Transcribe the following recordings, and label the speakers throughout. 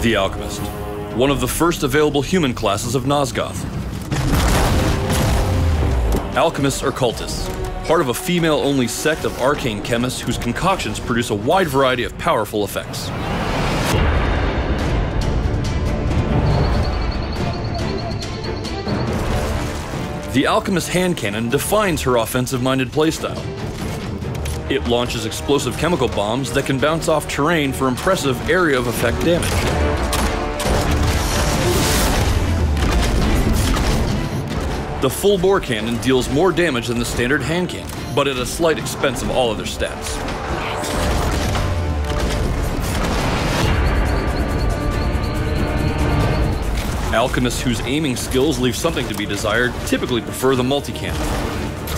Speaker 1: The Alchemist, one of the first available human classes of Nosgoth. Alchemists are cultists, part of a female-only sect of arcane chemists whose concoctions produce a wide variety of powerful effects. The Alchemist's hand cannon defines her offensive-minded playstyle. It launches explosive chemical bombs that can bounce off terrain for impressive area of effect damage. The full-bore cannon deals more damage than the standard hand cannon, but at a slight expense of all other stats. Alchemists whose aiming skills leave something to be desired typically prefer the multi-cannon.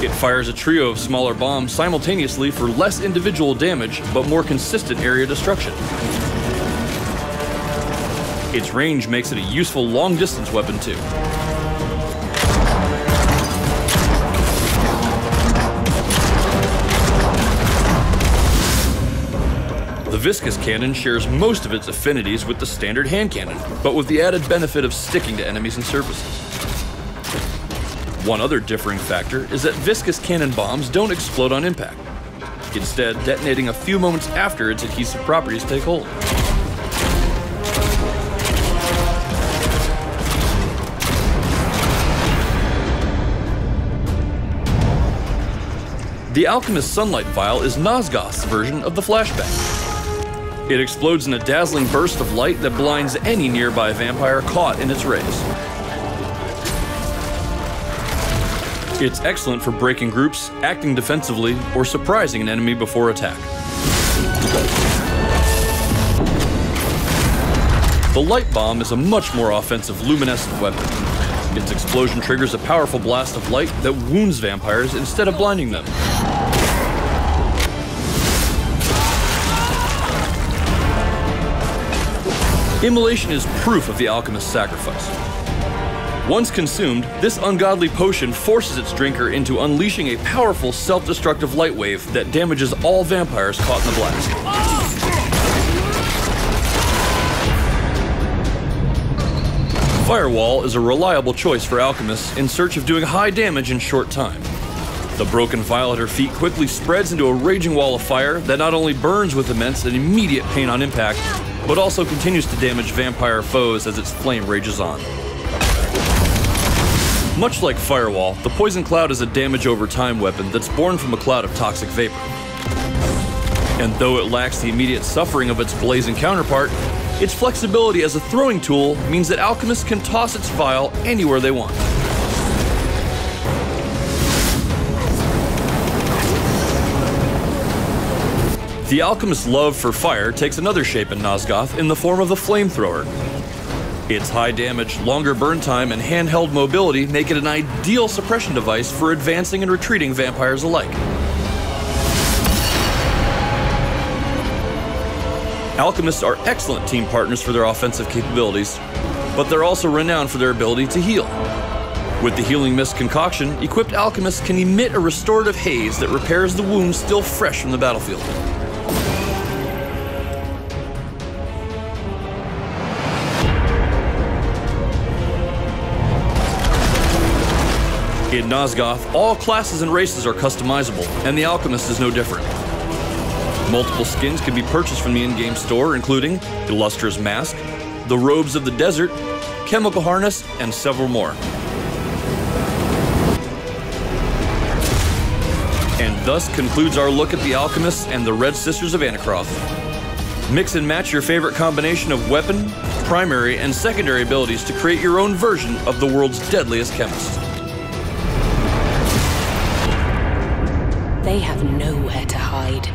Speaker 1: It fires a trio of smaller bombs simultaneously for less individual damage, but more consistent area destruction. Its range makes it a useful long-distance weapon too. The viscous cannon shares most of its affinities with the standard hand cannon, but with the added benefit of sticking to enemies and surfaces. One other differing factor is that viscous cannon bombs don't explode on impact, instead detonating a few moments after its adhesive properties take hold. The Alchemist's Sunlight Vial is Nosgoth's version of the flashbang. It explodes in a dazzling burst of light that blinds any nearby vampire caught in its rays. It's excellent for breaking groups, acting defensively, or surprising an enemy before attack. The light bomb is a much more offensive luminescent weapon. Its explosion triggers a powerful blast of light that wounds vampires instead of blinding them. Immolation is proof of the Alchemist's sacrifice. Once consumed, this ungodly potion forces its drinker into unleashing a powerful self-destructive light wave that damages all vampires caught in the blast. Firewall is a reliable choice for alchemists in search of doing high damage in short time. The broken vial at her feet quickly spreads into a raging wall of fire that not only burns with immense and immediate pain on impact, but also continues to damage vampire foes as its flame rages on. Much like Firewall, the Poison Cloud is a damage-over-time weapon that's born from a cloud of toxic vapor. And though it lacks the immediate suffering of its blazing counterpart, its flexibility as a throwing tool means that alchemists can toss its vial anywhere they want. The alchemist's love for fire takes another shape in Nosgoth in the form of the flamethrower. Its high damage, longer burn time, and handheld mobility make it an ideal suppression device for advancing and retreating vampires alike. Alchemists are excellent team partners for their offensive capabilities, but they're also renowned for their ability to heal. With the Healing Mist concoction, equipped alchemists can emit a restorative haze that repairs the wounds still fresh from the battlefield. In Nosgoth, all classes and races are customizable, and the Alchemist is no different. Multiple skins can be purchased from the in-game store, including the Lustrous Mask, the Robes of the Desert, Chemical Harness, and several more. And thus concludes our look at the Alchemists and the Red Sisters of Anacroth. Mix and match your favorite combination of weapon, primary, and secondary abilities to create your own version of the world's deadliest chemist.
Speaker 2: They have nowhere to hide.